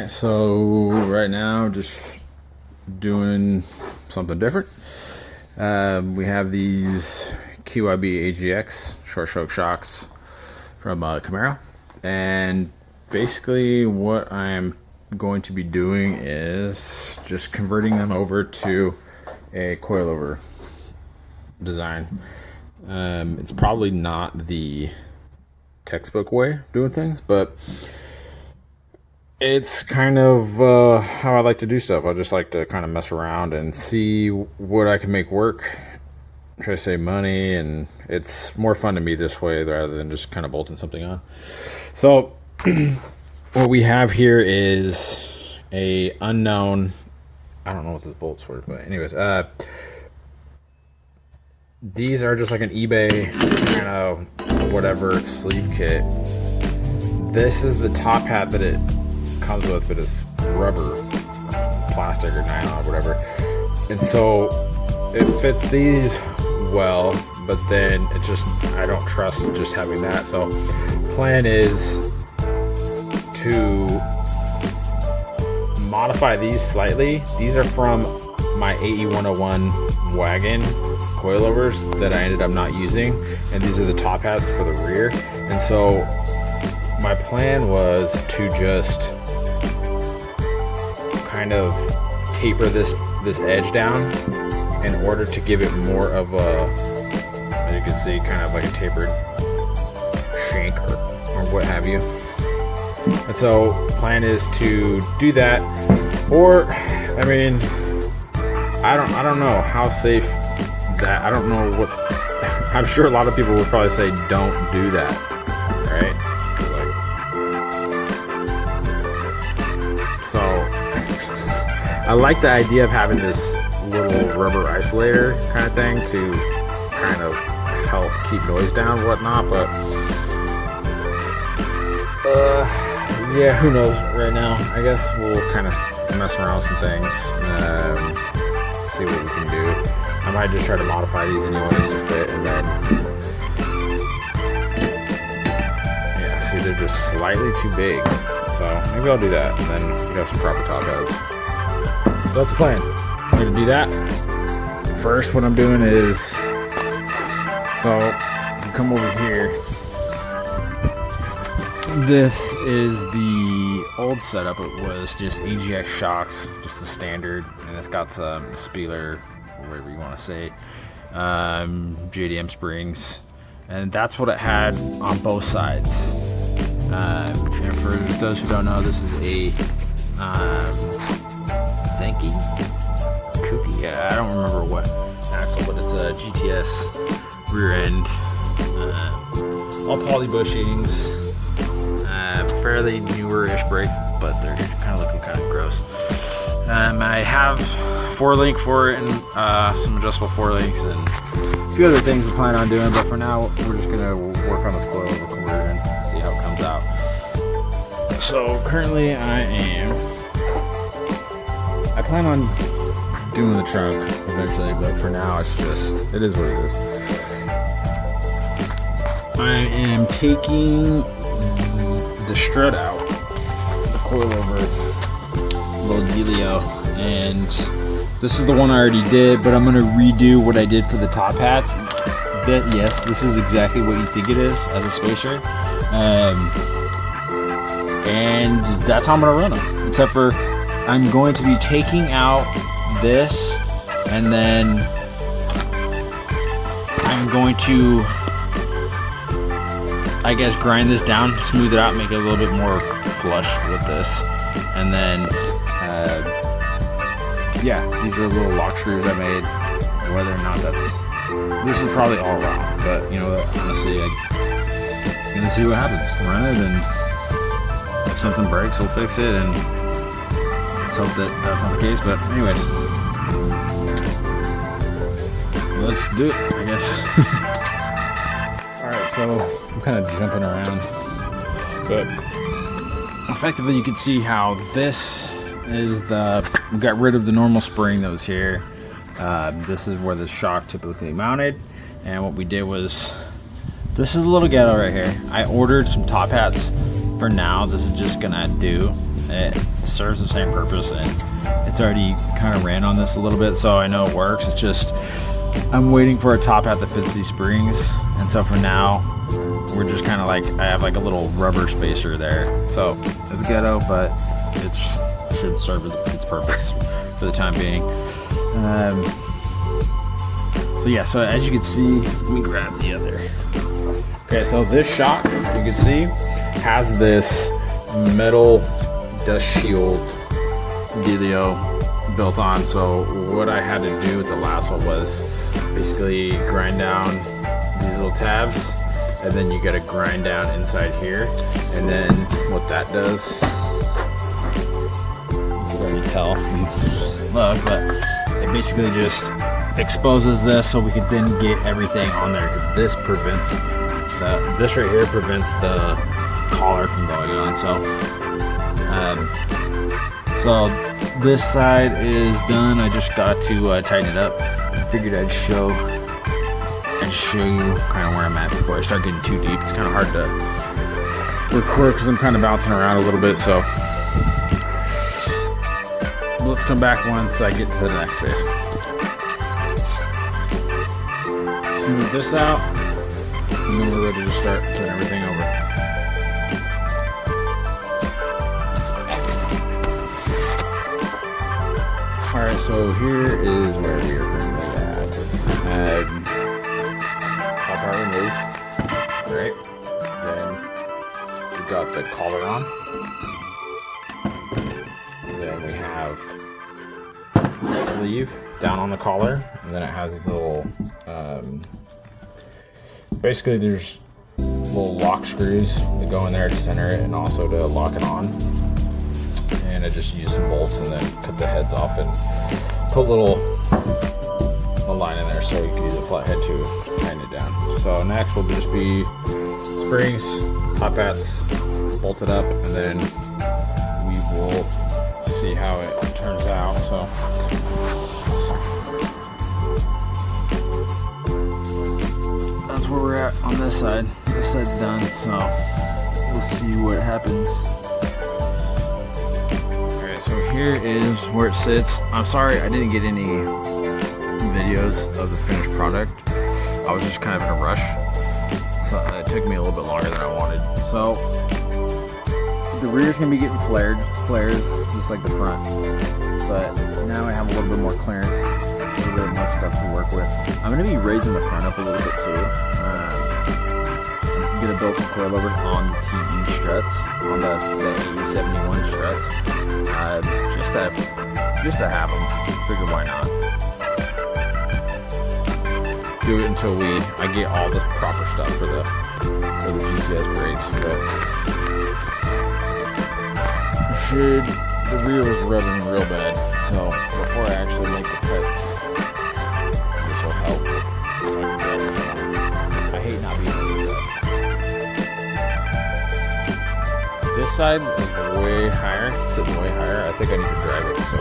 Alright, so right now just doing something different. We have these Ke70 short stroke shocks from Camaro, and basically what I'm going to be doing is just converting them over to a coilover design. It's probably not the textbook way of doing things, but it's kind of how I like to do stuff. I just like to kind of mess around and see what I can make work, try to save money, and it's more fun to me this way rather than just kind of bolting something on. So what we have here is a unknown, I don't know what this bolt's for, but anyways, these are just like an eBay kind of whatever sleeve kit. This is the top hat that it comes with, but it's rubber, plastic or nylon or whatever, and so it fits these well, but then it just, I don't trust just having that. So plan is to modify these slightly. These are from my AE101 wagon coilovers that I ended up not using, and these are the top hats for the rear. And so my plan was to just kind of taper this edge down in order to give it more of a, as you can see, kind of like a tapered shank or what have you. And so plan is to do that, or I mean, I don't know how safe that, I don't know what, I'm sure a lot of people would probably say don't do that, right? So I like the idea of having this little rubber isolator kind of thing to kind of help keep noise down and whatnot, but yeah, who knows right now. I guess we'll kind of mess around with some things, see what we can do. I might just try to modify these anyways to fit, and then yeah, see, they're just slightly too big, so maybe I'll do that, and then we got some proper top heads. So that's the plan. I'm gonna do that. First, what I'm doing is, so you come over here. This is the old setup. It was just AE86 shocks, just the standard, and it's got some Spieler, whatever you want to say, JDM springs, and that's what it had on both sides. And for those who don't know, this is a Zenki Kuki. Yeah, I don't remember what axle, but it's a GTS rear end, all poly bushings, fairly newer-ish brake, but they're kind of looking kind of gross. I have 4-link for it, and some adjustable 4-links, and a few other things we plan on doing, but for now we're just gonna work on this coilover conversion, see how it comes out. So currently I plan on doing the trunk eventually, but for now it's just, it is what it is. I am taking the strut out, the coilover little dealio, and this is the one I already did, but I'm going to redo what I did for the top hats. Yes, this is exactly what you think it is as a spacer, and that's how I'm going to run them, except for I'm going to be taking out this, and then I'm going to, I guess, grind this down, smooth it out, make it a little bit more flush with this, and then yeah, these are little lock screws I made. Whether or not this is probably all wrong, but you know what, honestly, I'm gonna see what happens. Run it, and if something breaks, we'll fix it, and let's hope that that's not the case. But anyways, let's do it, I guess. Alright, so I'm kind of jumping around, but effectively you can see how this is we got rid of the normal spring that was here. This is where the shock typically mounted, and what we did was, this is a little ghetto right here. I ordered some top hats for now. This is just gonna do. It serves the same purpose, and it's already kind of ran on this a little bit, so I know it works. It's just I'm waiting for a top hat that fits these springs, and so for now we're just kind of like, I have like a little rubber spacer there, so it's ghetto, but it should serve its purpose for the time being. So yeah, so as you can see, let me grab the other. Okay, so this shock, you can see, has this metal dust shield dealio built on. So what I had to do with the last one was basically grind down these little tabs, and then you gotta grind down inside here, and then what that does, you can already tell, look, but it basically just exposes this so we can then get everything on there, because this prevents this right here prevents the collar from going on. So this side is done. I just got to tighten it up. I figured I'd show you kind of where I'm at before I start getting too deep. It's kind of hard to record because I'm kind of bouncing around a little bit, so let's come back once I get to the next phase. Smooth this out, and then we're ready to start turning everything over. Alright, so here is where we are currently at. Top part removed. Right. Then we've got the collar on. Then we have the sleeve down on the collar. And then it has this little, basically there's little lock screws that go in there to center it and also to lock it on. And I just used some bolts and then cut the heads off and put a line in there so you can use a flathead to tighten it down. So next will just be springs, top hats, bolted up, and then we will see how it turns out. So that's where we're at on this side. This side's done, so we'll see what happens. So here is where it sits. I'm sorry I didn't get any videos of the finished product. I was just kind of in a rush, so it took me a little bit longer than I wanted. So the rear's gonna be getting flares just like the front, but now I have a little bit more clearance, a little bit more stuff to work with. I'm gonna be raising the front up a little bit too. I'm gonna build some coilovers on the TE struts, on the Ae71 struts. Just to have them. Figure why not. Do it until I get all the proper stuff for the GTS brakes. But the rear was rubbing real bad, so before I actually make the cuts, this will help. So I hate not being able to do that. This side is way higher, sitting way higher. I think I need to drive it so